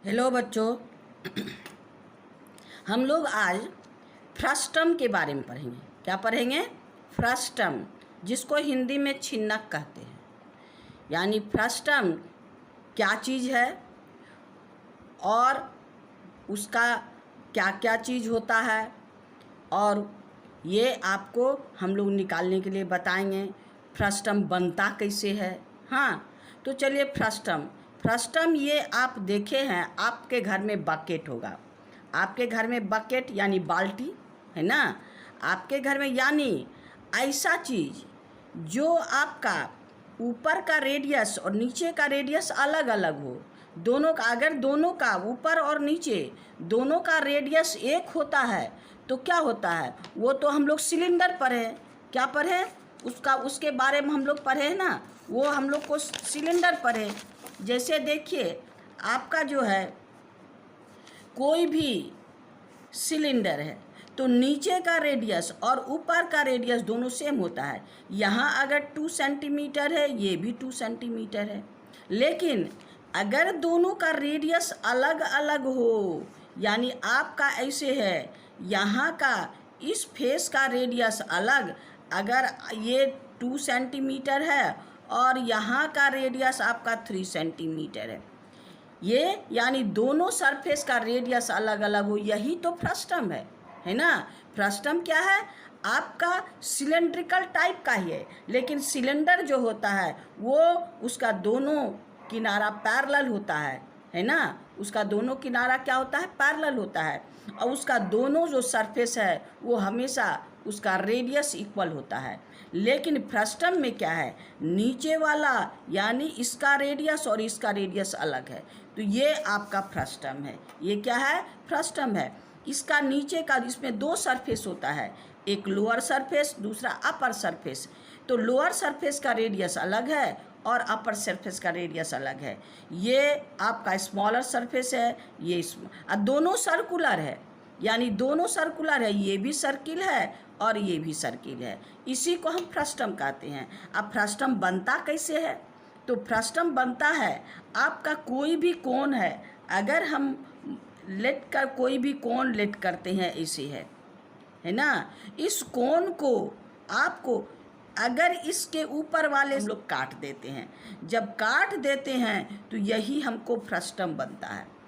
Hello बच्चों। हम लोग आज फ्रस्टम के बारे में पढ़ेंगे। क्या पढ़ेंगे? फ्रस्टम, जिसको हिंदी में छिन्नक कहते हैं। यानी फ्रस्टम क्या चीज़ है और उसका क्या क्या चीज़ होता है, और ये आपको हम लोग निकालने के लिए बताएंगे। फ्रस्टम बनता कैसे है। हाँ, तो चलिए फ्रस्टम ये आप देखे हैं, आपके घर में बकेट होगा। आपके घर में बकेट यानी बाल्टी है ना, आपके घर में। यानी ऐसा चीज़ जो आपका ऊपर का रेडियस और नीचे का रेडियस अलग अलग हो। दोनों का, अगर दोनों का ऊपर और नीचे दोनों का रेडियस एक होता है तो क्या होता है? वो तो हम लोग सिलेंडर पढ़े। क्या पढ़े? उसके बारे में हम लोग पढ़े ना, वो हम लोग को सिलेंडर पढ़े। जैसे देखिए, आपका जो है कोई भी सिलेंडर है तो नीचे का रेडियस और ऊपर का रेडियस दोनों सेम होता है। यहाँ अगर 2 सेंटीमीटर है, ये भी 2 सेंटीमीटर है। लेकिन अगर दोनों का रेडियस अलग अलग हो, यानी आपका ऐसे है, यहाँ का इस फेस का रेडियस अलग, अगर ये 2 सेंटीमीटर है और यहाँ का रेडियस आपका 3 सेंटीमीटर है यानी दोनों सरफेस का रेडियस अलग अलग हो, यही तो फ्रस्टम है ना। फ्रस्टम क्या है? आपका सिलेंड्रिकल टाइप का ही है, लेकिन सिलेंडर जो होता है वो उसका दोनों किनारा पैरेलल होता है ना। उसका दोनों किनारा क्या होता है? पैरेलल होता है, और उसका दोनों जो सरफेस है वो हमेशा उसका रेडियस इक्वल होता है। लेकिन फ्रस्टम में क्या है? नीचे वाला यानी इसका रेडियस और इसका रेडियस अलग है, तो ये आपका फ्रस्टम है। ये क्या है? फ्रस्टम है। इसका नीचे का, इसमें 2 सरफेस होता है, एक लोअर सरफेस, दूसरा अपर सरफेस। तो लोअर सरफेस का रेडियस अलग है और अपर सरफेस का रेडियस अलग है। ये आपका स्मॉलर सरफेस है, ये दोनों सर्कुलर है, यानी दोनों सर्कुलर है। ये भी सर्किल है और ये भी सर्किल है। इसी को हम फ्रस्टम कहते हैं। अब फ्रस्टम बनता कैसे है? तो फ्रस्टम बनता है, आपका कोई भी कोण है, अगर हम लेट कर कोई भी कोण लेट करते हैं, ऐसे है ना। इस कोण को आपको, अगर इसके ऊपर वाले हम लोग काट देते हैं, जब काट देते हैं तो यही हमको फ्रस्टम बनता है।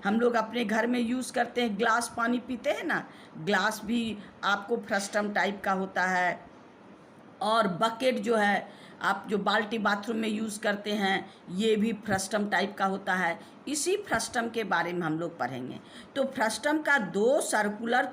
हम लोग अपने घर में यूज़ करते हैं, ग्लास पानी पीते हैं ना, ग्लास भी आपको फ्रस्टम टाइप का होता है। और बकेट जो है, आप जो बाल्टी बाथरूम में यूज़ करते हैं, ये भी फ्रस्टम टाइप का होता है। इसी फ्रस्टम के बारे में हम लोग पढ़ेंगे। तो फ्रस्टम का 2 सर्कुलर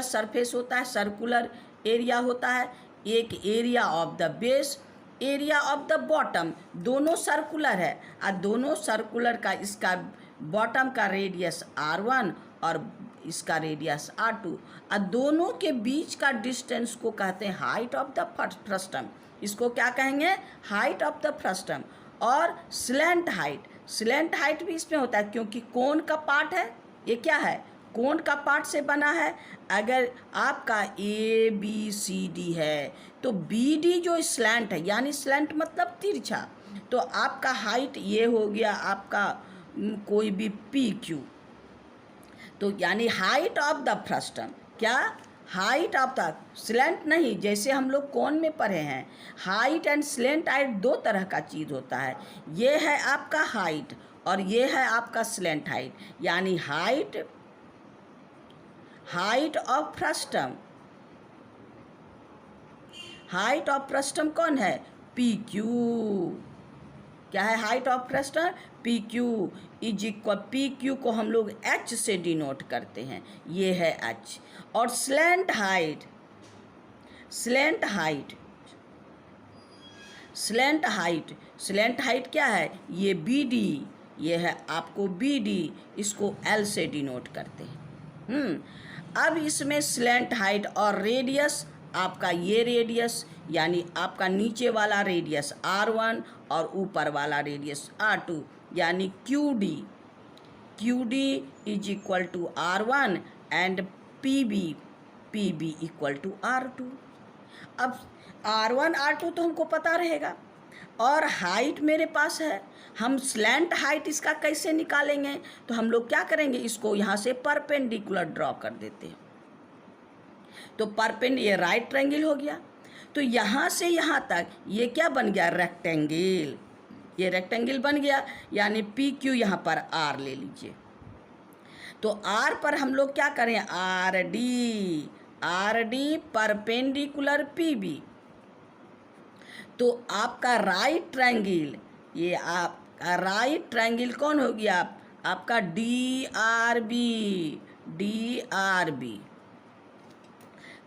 सरफेस होता है, सर्कुलर एरिया होता है। एक area of the base, area of the bottom, दोनों सर्कुलर है, और दोनों सर्कुलर का इसका बॉटम का रेडियस R1 और इसका रेडियस R2, और दोनों के बीच का डिस्टेंस को कहते हैं हाइट ऑफ द फ्रस्टम। इसको क्या कहेंगे? Height of the frustum. और स्लैंट हाइट भी इसमें होता है, क्योंकि कोण का पार्ट है। ये क्या है? कोण का पार्ट से बना है। अगर आपका ABCD है तो BD जो स्लैंट है, यानी स्लैंट मतलब तिरछा, तो आपका हाइट ये हो गया आपका कोई भी PQ। तो यानी हाइट ऑफ द फ्रस्टम, क्या? हाइट ऑफ द स्लैंट नहीं, जैसे हम लोग कोण में पढ़े हैं, हाइट एंड स्लैंट हाइट 2 तरह का चीज़ होता है। ये है आपका हाइट और ये है आपका स्लैंट हाइट। यानी हाइट ऑफ फ्रस्टम कौन है? PQ। क्या है height of frustum? PQ is equal, PQ को हम लोग H से डिनोट करते हैं, ये है H। और स्लैंट हाइट क्या है? ये BD, ये है आपको BD, इसको L से डिनोट करते हैं। अब इसमें स्लैंट हाइट और रेडियस, आपका ये रेडियस यानी आपका नीचे वाला रेडियस R1 और ऊपर वाला रेडियस R2, यानी QD is equal to R1 and PB equal to R2। अब R1 R2 तो हमको पता रहेगा, और हाइट मेरे पास है, हम स्लैंट हाइट इसका कैसे निकालेंगे? तो हम लोग क्या करेंगे, इसको यहाँ से परपेंडिकुलर ड्रॉ कर देते हैं। तो ये राइट ट्रायंगल हो गया। तो यहाँ से यहाँ तक ये क्या बन गया, रेक्टेंगल। ये रेक्टेंगल बन गया, यानी पी क्यू यहाँ पर आर ले लीजिए। तो आर पर हम लोग क्या करें, R D perpendicular P B. तो आपका राइट ट्रायंगल, ये आपका राइट ट्रायंगल कौन हो गया, आपका डी आर बी।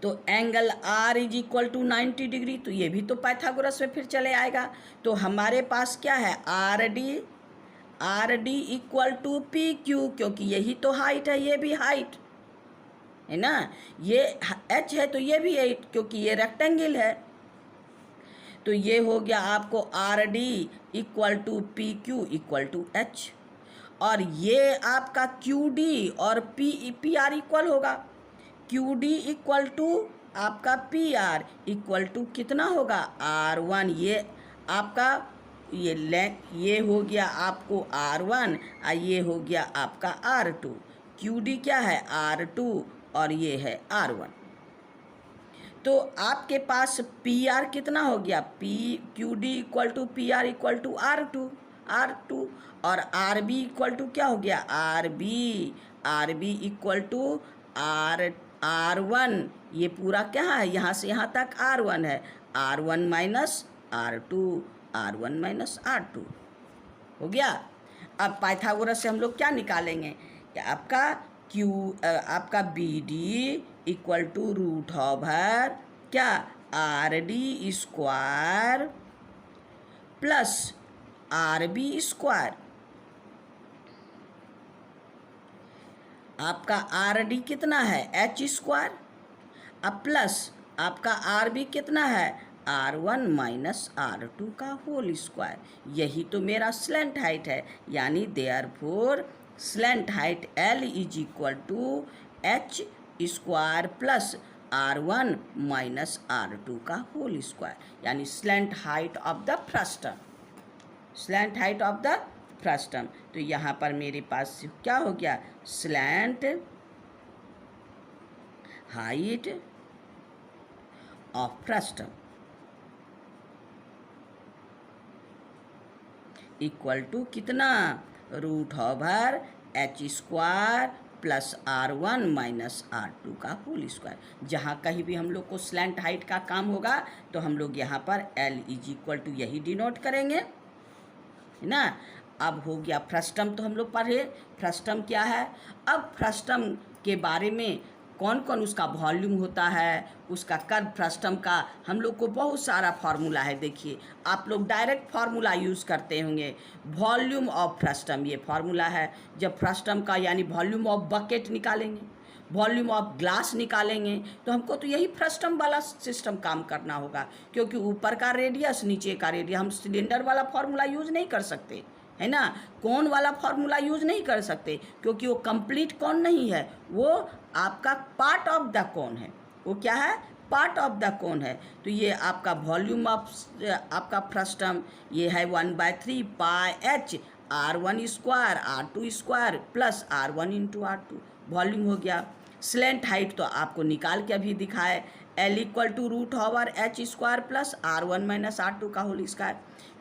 तो angle R is equal to 90 degree. तो ये भी तो पाइथागोरस में फिर चले आएगा। तो हमारे पास क्या है, R D equal to P Q, क्योंकि यही तो हाइट है, ये भी हाइट है ना, ये h है तो ये भी h, क्योंकि ये रेक्टेंगल है। तो ये हो गया आपको R D equal to P Q equal to H. और ये आपका क्यू डी और पी आर इक्वल होगा, क्यू डी इक्वल टू आपका पी आर इक्वल टू कितना होगा, R1। ये आपका ये हो गया आपको R1 और ये हो गया आपका R2। क्यू डी क्या है, R2 और ये है R1। तो आपके पास पी आर कितना हो गया, Q D equal to P R equal to R2 और आर बी इक्वल टू क्या हो गया, R B equal to R1। ये पूरा क्या है, यहाँ से यहाँ तक R1 है, R1 माइनस R2 हो गया। अब पाइथागोरस से हम लोग क्या निकालेंगे, आपका B D equal to root over क्या, R D square plus R B square. आपका आर डी कितना है, एच स्क्वायर, अब प्लस आपका आर बी कितना है, R1 माइनस R2 का होल स्क्वायर। यही तो मेरा स्लैंट हाइट है, यानी therefore slant height L is equal to H square plus R1 minus R2 का होल स्क्वायर, यानी slant height of the frustum. तो यहाँ पर मेरे पास क्या हो गया, slant height of frustum equal to कितना, root over H square plus R1 minus R2 का होल स्क्वायर। जहाँ कहीं भी हम लोग को स्लैंट हाइट का काम होगा तो हम लोग यहाँ पर L इज इक्वल टू यही डिनोट करेंगे, है ना। अब हो गया फ्रस्टम, तो हम लोग पढ़े फ्रस्टम क्या है। अब फ्रस्टम के बारे में कौन कौन उसका वॉल्यूम होता है, उसका कर्व फ्रस्टम का हम लोग को बहुत सारा फार्मूला है। देखिए आप लोग डायरेक्ट फार्मूला यूज़ करते होंगे, वॉल्यूम ऑफ फ्रस्टम ये फार्मूला है। जब फ्रस्टम का यानी वॉल्यूम ऑफ बकेट निकालेंगे, वॉल्यूम ऑफ ग्लास निकालेंगे, तो हमको तो यही फ्रस्टम वाला सिस्टम काम करना होगा, क्योंकि ऊपर का रेडियस नीचे का रेडियस, हम सिलेंडर वाला फार्मूला यूज़ नहीं कर सकते, है ना। कोन वाला फार्मूला यूज़ नहीं कर सकते, क्योंकि वो कंप्लीट कोन नहीं है, वो आपका पार्ट ऑफ द कोन है। वो क्या है, पार्ट ऑफ द कोन है। तो ये आपका वॉल्यूम ऑफ आपका फ्रस्टम ये है 1/3 pi H R1 square R2 square plus R1 into R2, volume हो गया। स्लैंट हाइट तो आपको निकाल के अभी दिखाए, L equal to root over H square plus R1 minus R2 का whole square.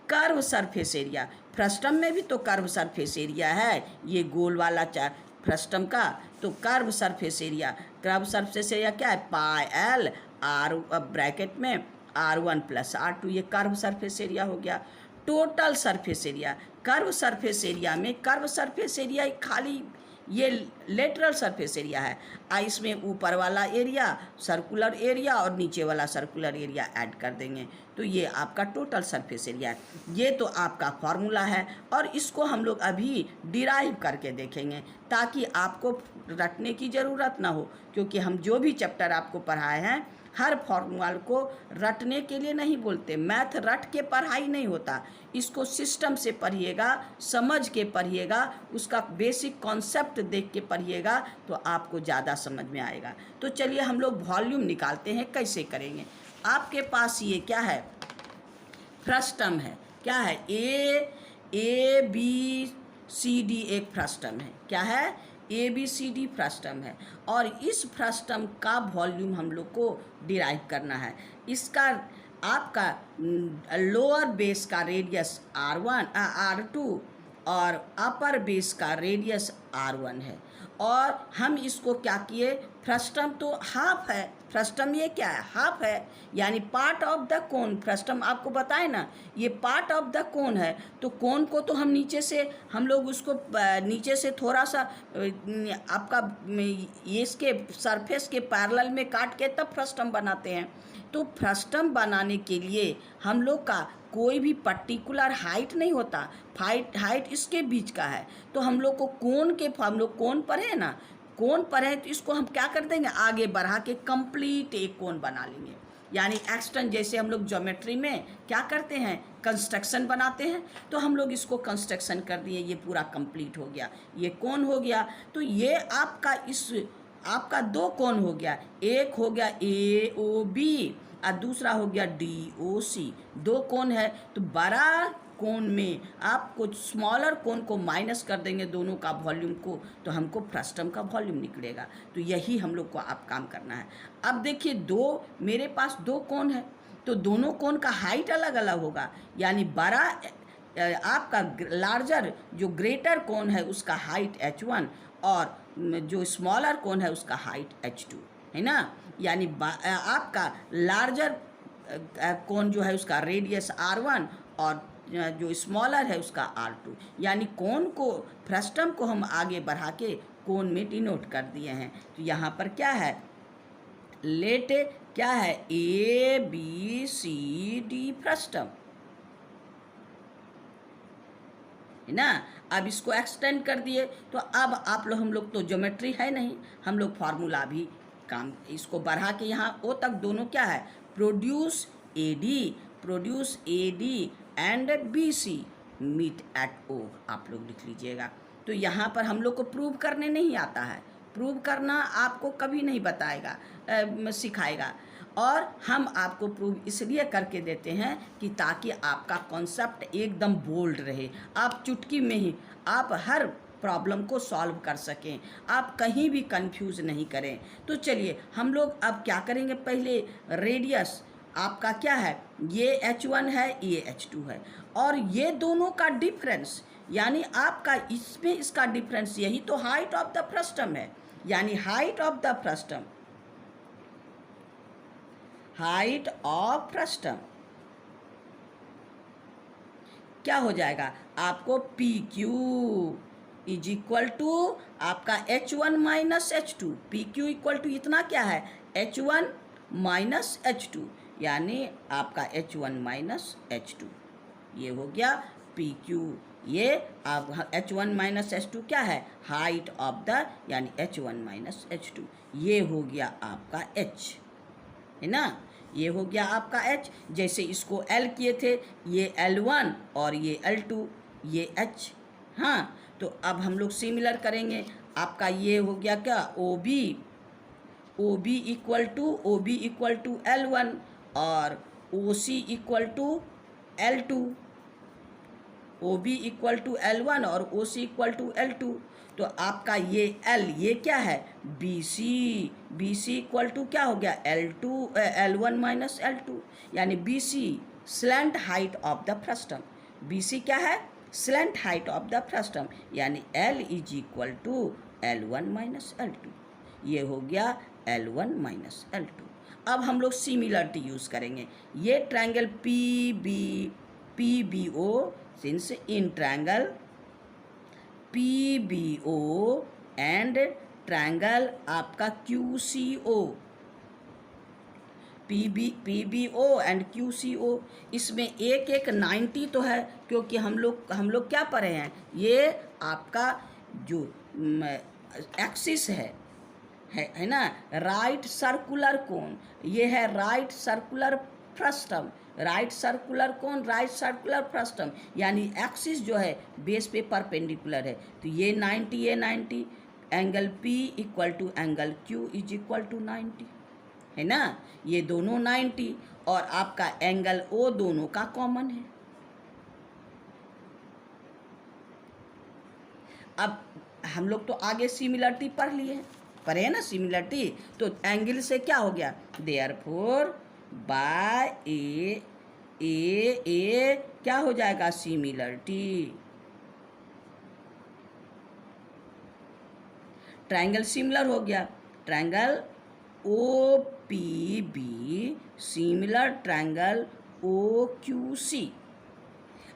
Curve surface area, frustum में भी तो कर्व सरफेस एरिया है, ये गोल वाला फ्रस्टम का। तो कर्व सरफेस एरिया क्या है, पाई L R ब्रैकेट में R1 प्लस R2, ये कर्व सरफेस एरिया हो गया। Total surface area, curve surface area में कर्व सरफेस एरिया खाली ये लेटरल सरफेस एरिया है, इसमें ऊपर वाला एरिया सर्कुलर एरिया और नीचे वाला सर्कुलर एरिया ऐड कर देंगे, तो ये आपका टोटल सरफेस एरिया है। ये तो आपका फॉर्मूला है और इसको हम लोग अभी डिराइव करके देखेंगे, ताकि आपको रटने की ज़रूरत ना हो, क्योंकि हम जो भी चैप्टर आपको पढ़ाए हैं हर फॉर्मूला को रटने के लिए नहीं बोलते। मैथ रट के पढ़ाई नहीं होता, इसको सिस्टम से पढ़िएगा, समझ के पढ़िएगा, उसका बेसिक कॉन्सेप्ट देख के पढ़िएगा तो आपको ज़्यादा समझ में आएगा। तो चलिए हम लोग वॉल्यूम निकालते हैं, कैसे करेंगे। आपके पास ये क्या है, फ्रस्टम है, क्या है, ए बी सी डी एक फ्रस्टम है। क्या है, A B C D frustum है। और इस फ्रस्टम का वॉल्यूम हम लोग को डिराइव करना है। इसका आपका लोअर बेस का रेडियस R2 और अपर बेस का रेडियस R1 है। और हम इसको क्या किए, फ्रस्टम तो हाफ है, फ्रस्टम ये क्या है, हाफ है, यानी part of the cone. Frustum आपको बताए ना, ये पार्ट ऑफ द कोन है। तो कोन को तो हम नीचे से, हम लोग उसको नीचे से थोड़ा सा आपका ये इसके सरफेस के पैरेलल में काट के तब फ्रस्टम बनाते हैं। तो फ्रस्टम बनाने के लिए हम लोग का कोई भी पर्टिकुलर हाइट नहीं होता, हाइट इसके बीच का है। तो हम लोग को हम लोग कोन पर है ना, कोन पर है, तो इसको हम क्या कर देंगे, आगे बढ़ा के कंप्लीट एक कोन बना लेंगे। यानी एक्सटेंड, जैसे हम लोग ज्योमेट्री में क्या करते हैं, कंस्ट्रक्शन बनाते हैं, तो हम लोग इसको कंस्ट्रक्शन कर दिए, ये पूरा कंप्लीट हो गया, ये कोन हो गया। तो ये आपका दो कोन हो गया, एक हो गया AOB और दूसरा हो गया DOC। दो कोन है, तो बड़ा कोन में आप कुछ स्मॉलर कोन को माइनस कर देंगे दोनों का वॉल्यूम को, तो हमको फ्रस्टम का वॉल्यूम निकलेगा। तो यही हम लोग को आप काम करना है। अब देखिए, मेरे पास दो कोन है, तो दोनों कोन का हाइट अलग अलग होगा। यानी बड़ा आपका लार्जर जो ग्रेटर कोन है उसका हाइट H1 और जो स्मॉलर कोन है उसका हाइट H2 है ना। यानी आपका लार्जर कोन जो है उसका रेडियस R1 और जो स्मॉलर है उसका R2। यानी कोन को, फ्रस्टम को हम आगे बढ़ा के कोन में डिनोट कर दिए हैं। तो यहाँ पर क्या है, लेट क्या है, ABCD फ्रस्टम है ना। अब इसको एक्सटेंड कर दिए, तो अब हम लोग तो ज्योमेट्री है नहीं, हम लोग फार्मूला भी काम, इसको बढ़ा के यहाँ ओ तक दोनों क्या है, produce AD and BC meet at O, आप लोग लिख लीजिएगा। तो यहाँ पर हम लोग को प्रूव करने नहीं आता है, प्रूव करना आपको कभी नहीं बताएगा, सिखाएगा। और हम आपको प्रूव इसलिए करके देते हैं कि ताकि आपका कॉन्सेप्ट एकदम बोल्ड रहे, आप चुटकी में ही आप हर प्रॉब्लम को सॉल्व कर सकें, आप कहीं भी कंफ्यूज नहीं करें। तो चलिए हम लोग अब क्या करेंगे, पहले रेडियस आपका क्या है, ये H1 है, ये H2 है, और ये दोनों का डिफरेंस, यानी आपका इसमें इसका डिफरेंस, यही तो हाइट ऑफ द फ्रस्टम है। यानी हाइट ऑफ फ्रस्टम क्या हो जाएगा, आपको PQ इज इक्वल टू आपका H1 minus H2। PQ equal to इतना क्या है, H1 माइनस H2, यानी आपका H1 माइनस H2, ये हो गया PQ। ये आप H1 माइनस H2 क्या है, हाइट ऑफ द, यानी H1 माइनस H2, ये हो गया आपका H है ना, ये हो गया आपका H। जैसे इसको L किए थे, ये L1 और ये L2, ये H। हाँ, तो अब हम लोग सिमिलर करेंगे, आपका ये हो गया क्या, OB इक्वल टू L1 और OC equal to L2, OB equal to L1 और OC इक्वल टू L2। तो आपका ये L, ये क्या है, BC इक्वल टू क्या हो गया, L1 माइनस L2, यानी BC slant height of the frustum. BC क्या है, slant height of the frustum, यानी L is equal to L1 minus L2, ये हो गया L1 माइनस L2। अब हम लोग सिमिलरिटी यूज़ करेंगे। ये triangle PBO, since in triangle PBO and triangle आपका QCO, PBO एंड QCO, इसमें एक 90 तो है, क्योंकि हम लोग क्या पढ़े हैं, ये आपका जो एक्सिस है ना, राइट सर्कुलर कोन, ये है right circular frustum, right circular cone, right circular frustum, यानी एक्सिस जो है बेस पे परपेंडिकुलर है। तो ये 90, angle P equal to angle Q is equal to 90 है ना, ये दोनों 90, और आपका एंगल O दोनों का कॉमन है। अब हम लोग तो आगे सिमिलरिटी पढ़ लिए हैं, पढ़े हैं ना सिमिलरिटी। तो एंगल से क्या हो गया, देयरफॉर बाय ए क्या हो जाएगा, सिमिलरिटी। ट्रायंगल सिमिलर हो गया, triangle O P B similar triangle O Q C.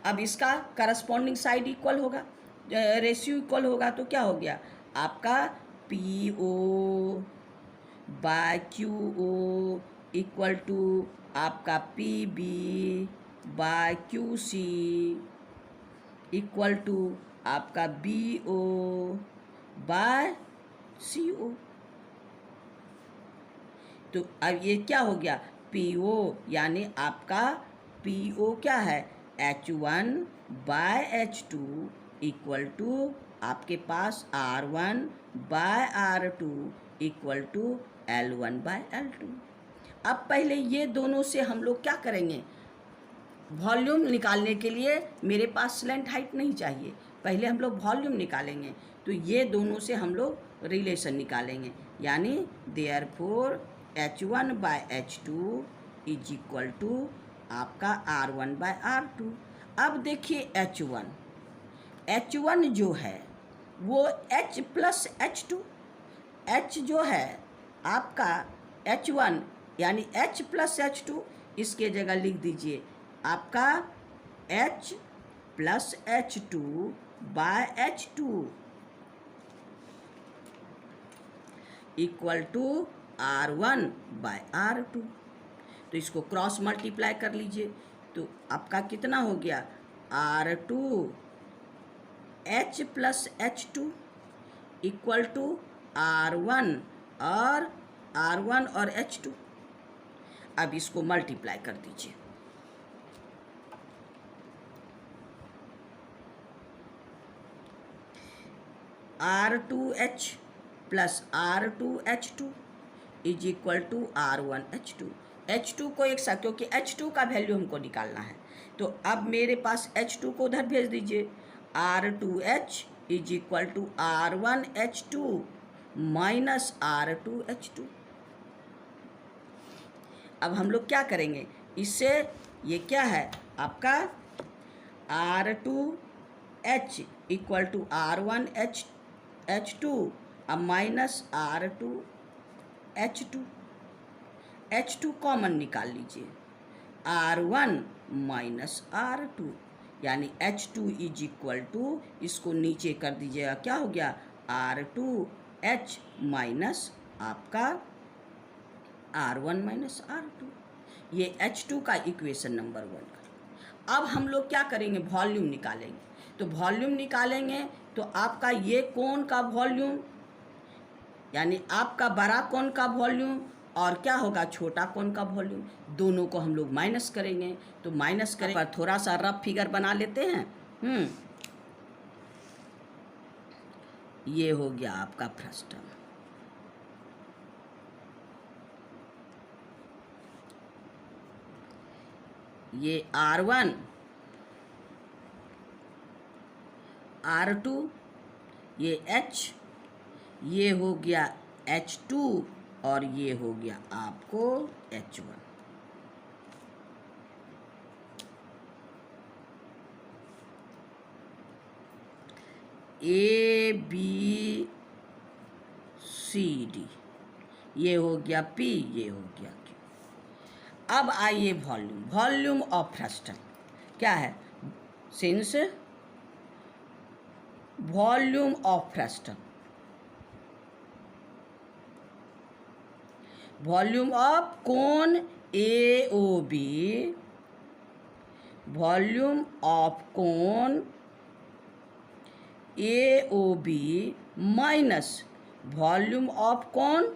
अब इसका करस्पॉन्डिंग साइड इक्वल होगा, रेशियो इक्वल होगा, तो क्या हो गया आपका P O by Q O equal to आपका P B by Q C equal to आपका B O by C O. तो अब ये क्या हो गया, पी ओ, यानी आपका पी ओ क्या है, H1 by H2 equal to आपके पास R1 by R2 equal to L1 by L2। अब पहले ये दोनों से हम लोग क्या करेंगे, वॉल्यूम निकालने के लिए मेरे पास स्लैंट हाइट नहीं चाहिए, पहले हम लोग वॉल्यूम निकालेंगे। तो ये दोनों से हम लोग रिलेशन निकालेंगे, यानी therefore H1 by H2 is equal to आपका R1 बाय R2। अब देखिए H1 जो है वो H प्लस H2, H जो है आपका H1 यानी H प्लस H2, इसके जगह लिख दीजिए आपका H plus H2 by H2 equal to R1 by R2। तो इसको क्रॉस मल्टीप्लाई कर लीजिए, तो आपका कितना हो गया, R2 H plus H2 equal to R1 और H2। अब इसको मल्टीप्लाई कर दीजिए, R2H plus R2H2 is equal to R1H2। H2 को एक साथ, क्योंकि H2 का वैल्यू हमको निकालना है, तो अब मेरे पास H2 को उधर भेज दीजिए, R2H is equal to R1H2 minus R2H2। अब हम लोग क्या करेंगे, इससे ये क्या है आपका R2H इक्वल टू R1H2 अब माइनस R2H2, H2 कॉमन निकाल लीजिए, R1 माइनस R2, यानी H2 इज इक्वल टू, इसको नीचे कर दीजिएगा, क्या हो गया R2H माइनस आपका R1 माइनस R2। ये H2 का इक्वेशन नंबर 1। अब हम लोग क्या करेंगे, वॉल्यूम निकालेंगे। तो वॉल्यूम निकालेंगे तो आपका ये कोण का वॉल्यूम, यानी आपका बड़ा कोण का वॉल्यूम और क्या होगा छोटा कोण का वॉल्यूम, दोनों को हम लोग माइनस करेंगे। तो माइनस करें पर थोड़ा सा रफ फिगर बना लेते हैं। ये हो गया आपका फ्रस्टम। ये R1 R2 ये H, ये हो गया H2 और ये हो गया आपको H1। A B C D ये हो गया P, ये हो गया Q। अब आइए वॉल्यूम ऑफ फ्रस्टम क्या है, since volume of frustum, volume of कोण AOB, वॉल्यूम ऑफ कोण AOB minus volume of cone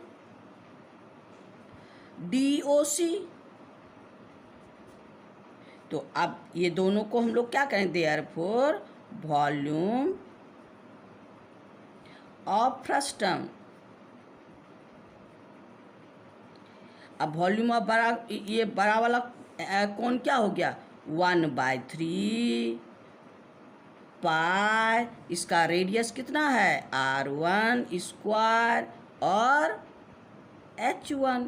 DOC। तो अब ये दोनों को हम लोग क्या करें, देयरफॉर वॉल्यूम ऑफ फ्रस्टम। अब वॉल्यूम ऑफ बड़ा, ये बड़ा वाला कोण क्या हो गया 1/3 पाई, इसका रेडियस कितना है R1 स्क्वायर और H1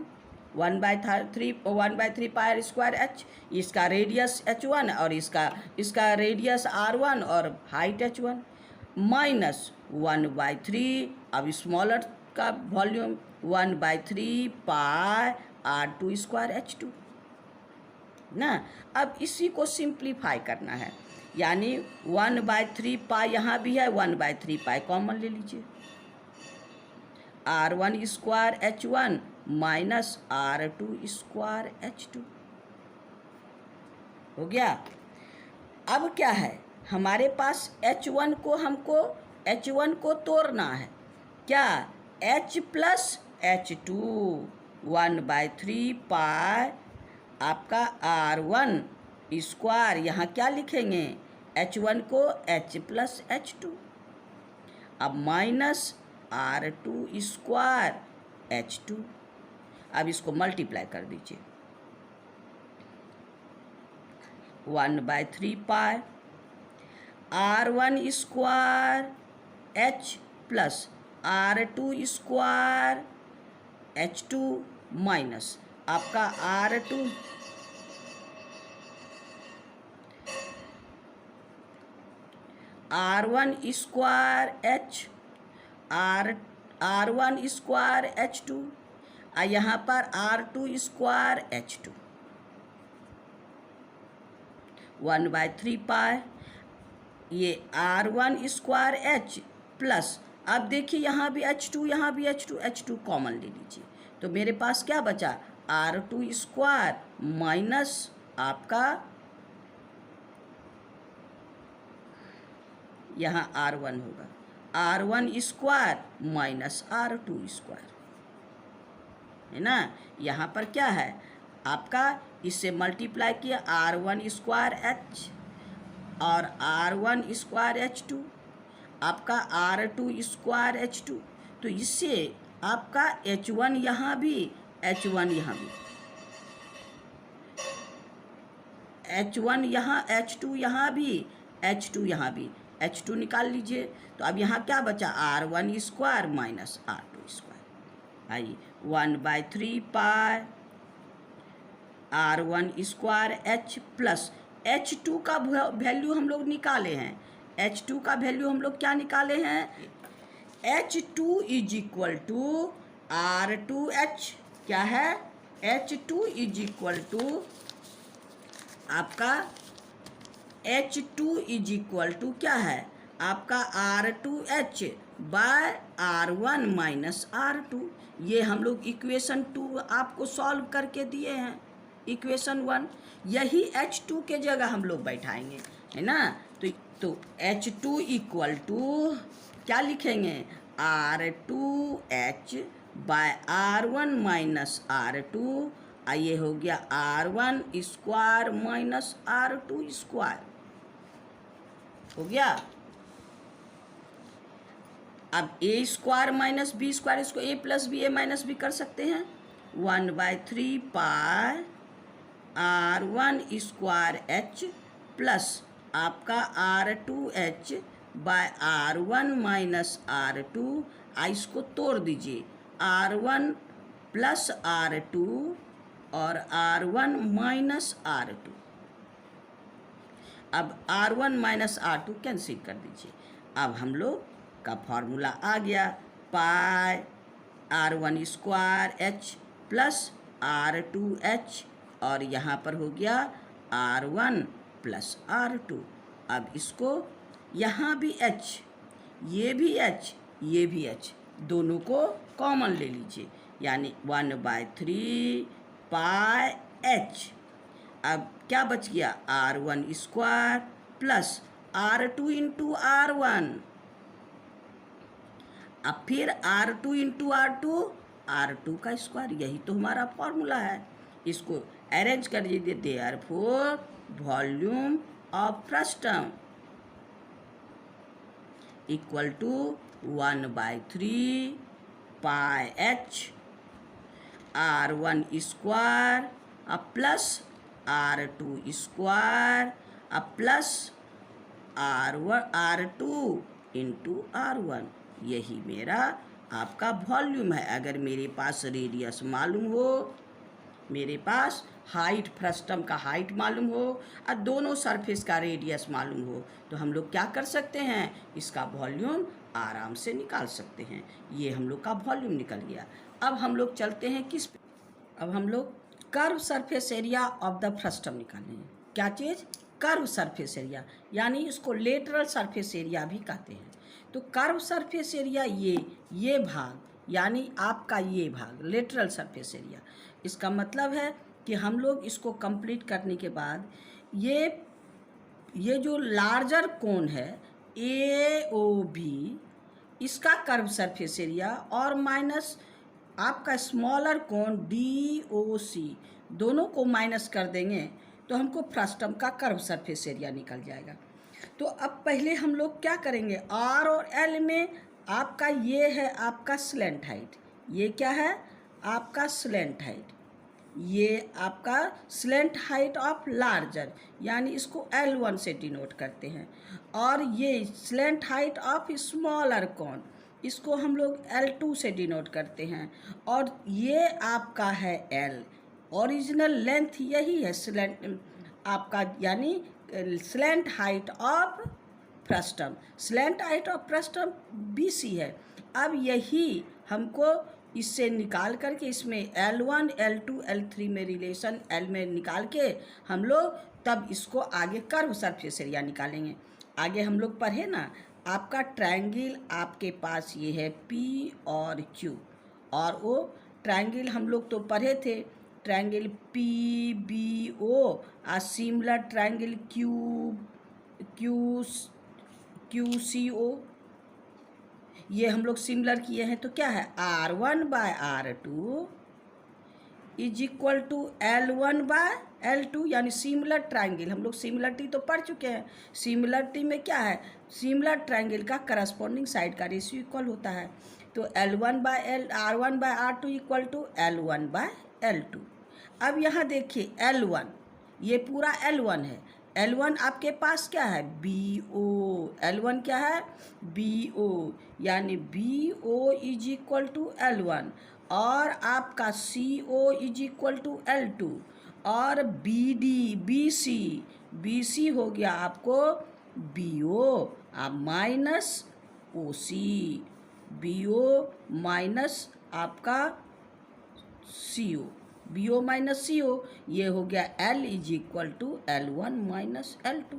1/3 पाई स्क्वायर H, इसका रेडियस H1 और इसका रेडियस R1 और हाइट H1 माइनस 1/3, अब स्मॉलर का वॉल्यूम 1/3 पाई R2 स्क्वायर H2 ना। अब इसी को सिंप्लीफाई करना है, यानी 1/3 पाई यहाँ भी है, 1/3 पाई कॉमन ले लीजिए। R1 square H1 minus R2 square H2 हो गया। अब क्या है हमारे पास H1 को तोड़ना है, क्या H प्लस H2 1/3 पाई आपका R1 स्क्वायर, यहाँ क्या लिखेंगे H1 को H प्लस H2, अब माइनस R2 स्क्वायर H2, अब इसको मल्टीप्लाई कर दीजिए 1/3 पाई R1 square H plus R2 square H2 minus आपका R1 square H R1 square H2 और यहाँ पर R2 स्क्वायर H2 1/3 पाई ये R1 स्क्वायर H प्लस, अब देखिए यहाँ भी H2 यहाँ भी H2 कॉमन ले लीजिए, तो मेरे पास क्या बचा R2 स्क्वायर माइनस आपका यहाँ R1 होगा R1 square minus R2 square, है ना। यहाँ पर क्या है आपका, इससे मल्टीप्लाई किया R1 स्क्वायर H और R1 स्क्वायर H2 आपका R2 स्क्वायर H2, तो इससे आपका H1 यहाँ भी H1 यहाँ भी H1 यहाँ H2 यहाँ भी H2 यहाँ भी H2 निकाल लीजिए, तो अब यहाँ क्या बचा R1 square minus R2 square, आइए 1/3 पाई R1 square H plus H2 का वैल्यू हम लोग निकाले हैं, H2 का वैल्यू हम लोग क्या निकाले हैं H2 is equal to R2H, क्या है H2 इज इक्वल टू आपका H2 इज इक्वल टू क्या है आपका R2H bye R1 minus R2, ये हम लोग इक्वेशन 2 आपको सॉल्व करके दिए हैं, इक्वेशन 1 यही H2 के जगह हम लोग बैठाएंगे, है ना। तो H2 इक्वल टू क्या लिखेंगे R2H bye R1 minus R2, ये हो गया R1 square minus R2 square हो गया। अब A square minus B square, इसको A plus B A minus B कर सकते हैं 1/3 पाई R1 स्क्वायर H प्लस आपका R2H bye R1 minus R2, इसको तोड़ दीजिए R1 प्लस R2 और R1 माइनस R2, अब R1 माइनस R2 कैंसिल कर दीजिए, अब हम लोग का फॉर्मूला आ गया पाई R1 square H plus R2H और यहाँ पर हो गया R1 प्लस R2, अब इसको यहाँ भी H, ये भी H, ये भी H, दोनों को कॉमन ले लीजिए, यानी 1/3 पाई H, अब क्या बच गया R1 square plus R2 into R1, अब फिर R2 इंटू R2 का स्क्वायर, यही तो हमारा फॉर्मूला है, इसको अरेंज कर दीजिए, therefore volume of frustum equal to 1/3 pi H R1 square plus R2 square plus R2 into R1, यही मेरा आपका वॉल्यूम है। अगर मेरे पास रेडियस मालूम हो, मेरे पास हाइट, फ्रस्टम का हाइट मालूम हो और दोनों सरफेस का रेडियस मालूम हो, तो हम लोग क्या कर सकते हैं, इसका वॉल्यूम आराम से निकाल सकते हैं। ये हम लोग का वॉल्यूम निकल गया। अब हम लोग चलते हैं किस पे, अब हम लोग curve surface area of the frustum निकालेंगे। क्या चीज़, कर्व सरफेस एरिया, यानी इसको लेटरल सरफेस एरिया भी कहते हैं। तो कर्व सरफेस एरिया ये भाग, यानी आपका ये भाग लेटरल सरफेस एरिया, इसका मतलब है कि हम लोग इसको कंप्लीट करने के बाद ये जो लार्जर कोन है AOB, इसका कर्व सरफेस एरिया और माइनस आपका स्मॉलर कोन DOC, दोनों को माइनस कर देंगे तो हमको फ्रस्टम का कर्व सरफेस एरिया निकल जाएगा। तो अब पहले हम लोग क्या करेंगे, R और L में आपका ये है आपका स्लैंट हाइट, ये क्या है आपका स्लैंट हाइट, ये आपका स्लैंट हाइट ऑफ लार्जर, यानी इसको L1 से डिनोट करते हैं। और ये slant height of smaller cone, इसको हम लोग L2 से डिनोट करते हैं। और ये आपका है L, ओरिजिनल लेंथ यही है स्लैंट आपका, यानी slant height of frustum, slant height of frustum BC है। अब यही हमको इससे निकाल करके इसमें L1, L2, L3 में रिलेशन L में निकाल के हम लोग तब इसको आगे कर्व सरफेस एरिया निकालेंगे। आगे हम लोग पढ़े ना, आपका ट्रायंगल आपके पास ये है P और Q, और वो ट्रायंगल हम लोग तो पढ़े थे, ट्रायंगल PBO और सिमिलर ट्रायंगल QCO, ये हम लोग सिमिलर किए हैं। तो क्या है, R1/R2 is equal to L1/L2, यानी सिमिलर ट्रायंगल, हम लोग सिमिलरिटी तो पढ़ चुके हैं। सिमिलरिटी में क्या है, सिमिलर ट्रायंगल का करस्पॉन्डिंग साइड का रेशियो इक्वल होता है। तो R1/R2 इक्वल टू L1/L2। अब यहाँ देखिए L1, ये पूरा L1 है। L1 आपके पास क्या है, BO, L1 क्या है BO, यानी BO is equal to L1, और आपका CO is equal to L2, और BC हो गया आपको BO minus OC, BO minus आपका CO, BO माइनस CO, ये हो गया L is equal to L1 minus L2।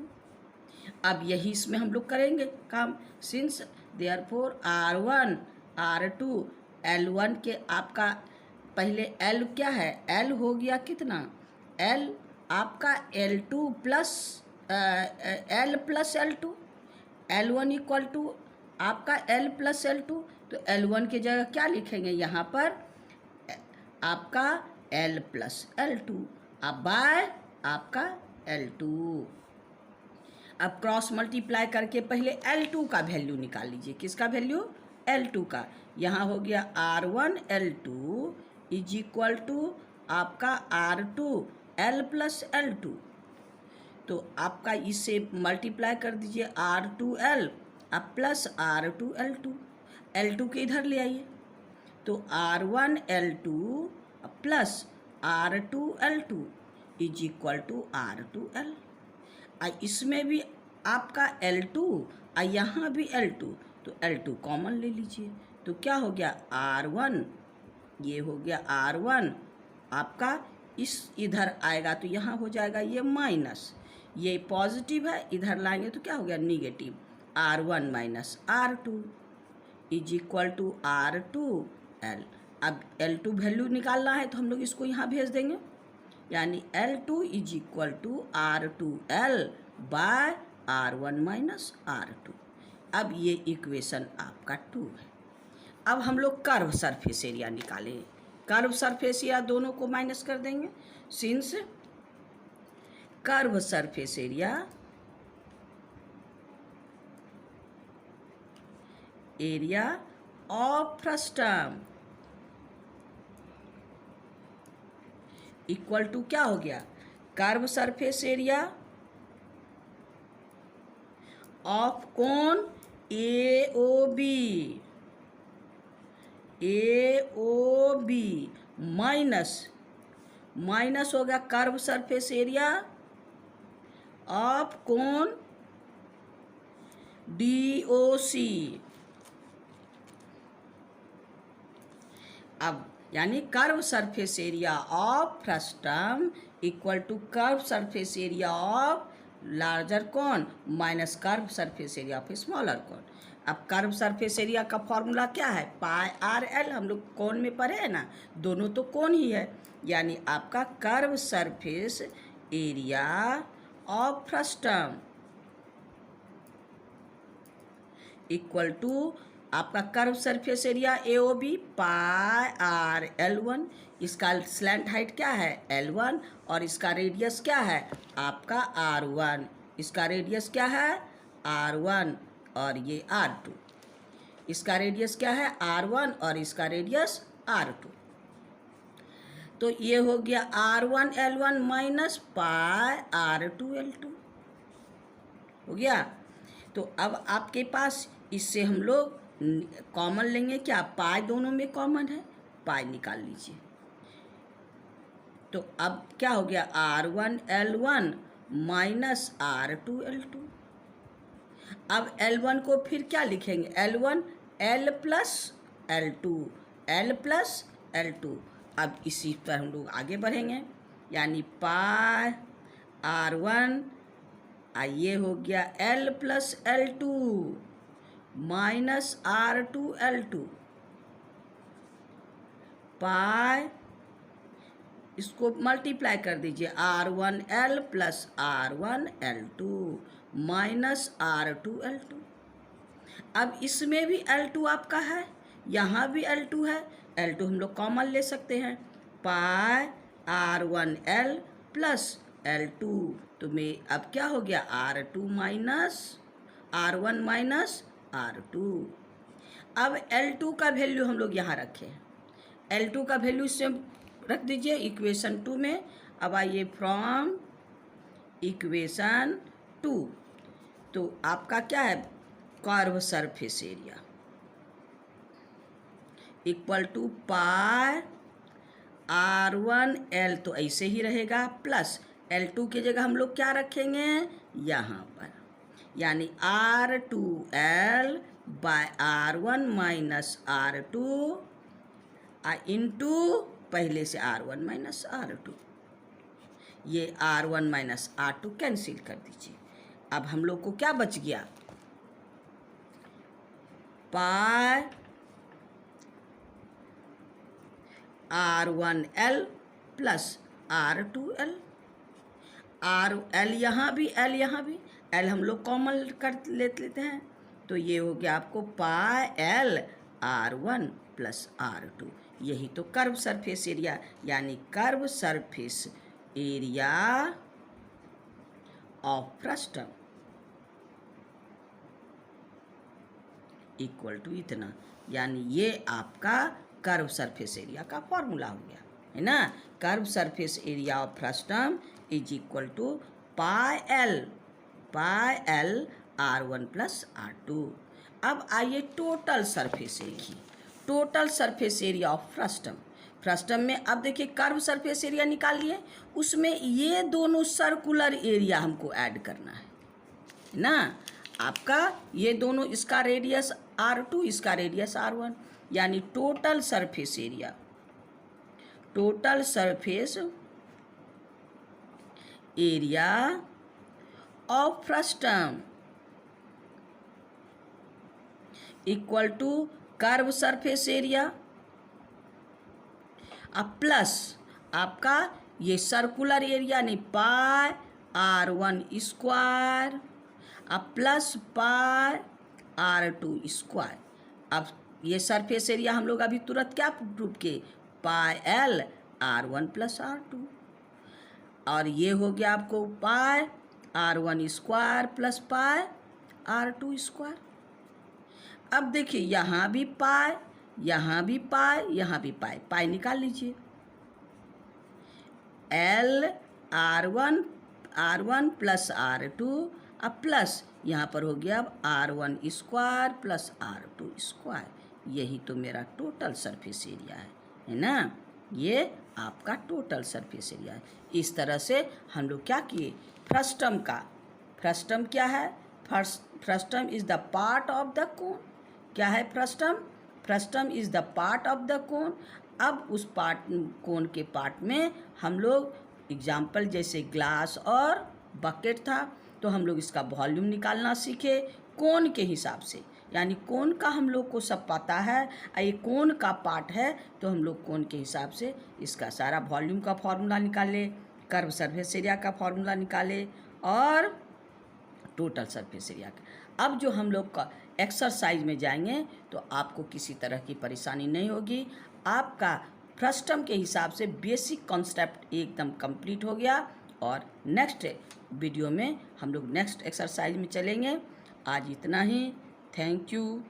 अब यही इसमें हम लोग करेंगे काम, since therefore R1 R2 L1 के आपका पहले L क्या है, L हो गया कितना, L आपका L2 plus L plus L2, L1 equal to आपका L प्लस L2। तो L1 की जगह क्या लिखेंगे यहाँ पर आपका L प्लस L2, अब बाय आपका L2। अब क्रॉस मल्टीप्लाई करके पहले L2 का वैल्यू निकाल लीजिए। किसका वैल्यू, L2 का। यहाँ हो गया R1 L2 is equal to आपका R2 L प्लस L2। तो आपका इससे मल्टीप्लाई कर दीजिए R2L अब प्लस R2L2, L2 के इधर ले आइए, तो R1 L2 plus R2L2 is equal to R2L। इसमें भी आपका L2 और यहाँ भी L2, तो L2 कॉमन ले लीजिए, तो क्या हो गया R1, ये हो गया R1 आपका इस इधर आएगा तो यहाँ हो जाएगा ये माइनस, ये पॉजिटिव है, इधर लाएंगे तो क्या हो गया negative, R1 minus R2 is equal to R2L। अब L2 वैल्यू निकालना है तो हम लोग इसको यहाँ भेज देंगे, यानी L2 is equal to R2L by R1 minus R2। अब ये इक्वेशन आपका 2 है। अब हम लोग कर्व सरफेस एरिया निकालें। कर्व सरफेस एरिया दोनों को माइनस कर देंगे, since curve surface area of frustum equal to क्या हो गया, कर्व सरफेस एरिया ऑफ कोण ए ओ बी माइनस हो गया curve surface area of cone DOC। अब यानी curve surface area of frustum equal to curve surface area of larger cone minus curve surface area of smaller cone. अब curve surface area का formula क्या है? Pi R L. हम लोग कोन में पढ़े हैं ना, दोनों तो कोन ही है। यानी आपका curve surface area of frustum equal to आपका curve surface area AOB pi R L1। इसका स्लैंट हाइट क्या है? L1 और इसका रेडियस क्या है? आपका R1। इसका रेडियस क्या है? R1 और ये R2। इसका रेडियस क्या है? R1 और इसका रेडियस R2। तो ये हो गया R1 L1 minus pi R2 L2 हो गया। तो अब आपके पास इससे हम लोग कॉमन लेंगे क्या? पाई दोनों में कॉमन है, पाई निकाल लीजिए। तो अब क्या हो गया? R1 L1 minus R2 L2। अब L1 को फिर क्या लिखेंगे? L1 L plus L2 L plus L2। अब इसी पर हम लोग आगे बढ़ेंगे, यानी पाई R1 ये हो गया L plus L2 minus R2 L2 पाई, इसको मल्टीप्लाई कर दीजिए, R1 L plus R1 L2 minus R2 L2। अब इसमें भी L2 आपका है, यहाँ भी L2 है। L2 हम लोग कॉमन ले सकते हैं, पाई R1 L प्लस L2। तो में अब क्या हो गया? R2 minus R1 minus R2। अब L2 का वैल्यू हम लोग यहाँ रखे हैं। L2 का वैल्यू इससे रख दीजिए इक्वेशन 2 में। अब आइए फ्रॉम इक्वेशन 2, तो आपका क्या है? Curve surface area equal to pi R1 L, तो ऐसे ही रहेगा, प्लस L2 की जगह हम लोग क्या रखेंगे? यहाँ पर, यानी R2L by R1 minus R2 into पहले से R1 माइनस R2। ये R1 माइनस R2 कैंसिल कर दीजिए। अब हम लोग को क्या बच गया? पाई R1L प्लस R2L। L यहाँ भी L यहाँ भी, L हम लोग कॉमन कर लेते हैं, तो ये हो गया आपको पाई L R1 प्लस R2। यही तो कर्व सरफेस एरिया, यानी curve surface area of frustum equal to इतना, यानी ये आपका कर्व सरफेस एरिया का फॉर्मूला हो गया, है ना। Curve surface area of frustum is equal to pi L R1 plus R2। अब आइए total surface area, total surface area of frustum में अब देखिए कर्व सरफेस एरिया निकाल लिए, उसमें ये दोनों सर्कुलर एरिया हमको ऐड करना है ना। आपका ये दोनों, इसका रेडियस R2 इसका रेडियस R1, यानी total surface area of frustum equal to curve surface area अब प्लस आपका ये सर्कुलर एरिया नहीं, पाई R1 स्क्वायर अब प्लस पाई R2 स्क्वायर। अब ये सरफेस एरिया हम लोग अभी तुरंत क्या प्रूव किए? पाई L R1 प्लस R2, और ये हो गया आपको पाई R1 square plus pi R2 square. अब देखिए यहाँ भी पाई, यहाँ भी पाई, यहाँ भी पाई, पाई निकाल लीजिए। L R1 प्लस R2 अब प्लस यहाँ पर हो गया अब R1 square plus R2 square, यही तो मेरा टोटल सरफेस एरिया है ना। ये आपका टोटल सरफेस एरिया है। इस तरह से हम लोग क्या किए, फ्रस्टम का, फ्रस्टम क्या है, frustum is the part of the cone. क्या है frustum, frustum is the part of the cone. अब उस कोन के पार्ट में हम लोग एग्जाम्पल जैसे ग्लास और बकेट था, तो हम लोग इसका वॉल्यूम निकालना सीखे कोन के हिसाब से, यानी कोन का हम लोग को सब पता है, ये कोन का पार्ट है तो हम लोग कोन के हिसाब से इसका सारा वॉल्यूम का फॉर्मूला निकाले, कर्व सरफेस एरिया का फॉर्मूला निकाले और टोटल सरफेस एरिया का। अब जो हम लोग का एक्सरसाइज में जाएंगे तो आपको किसी तरह की परेशानी नहीं होगी। आपका फ्रस्टम के हिसाब से बेसिक कॉन्सेप्ट एकदम कंप्लीट हो गया और नेक्स्ट वीडियो में हम लोग नेक्स्ट एक्सरसाइज में चलेंगे। आज इतना ही। Thank you.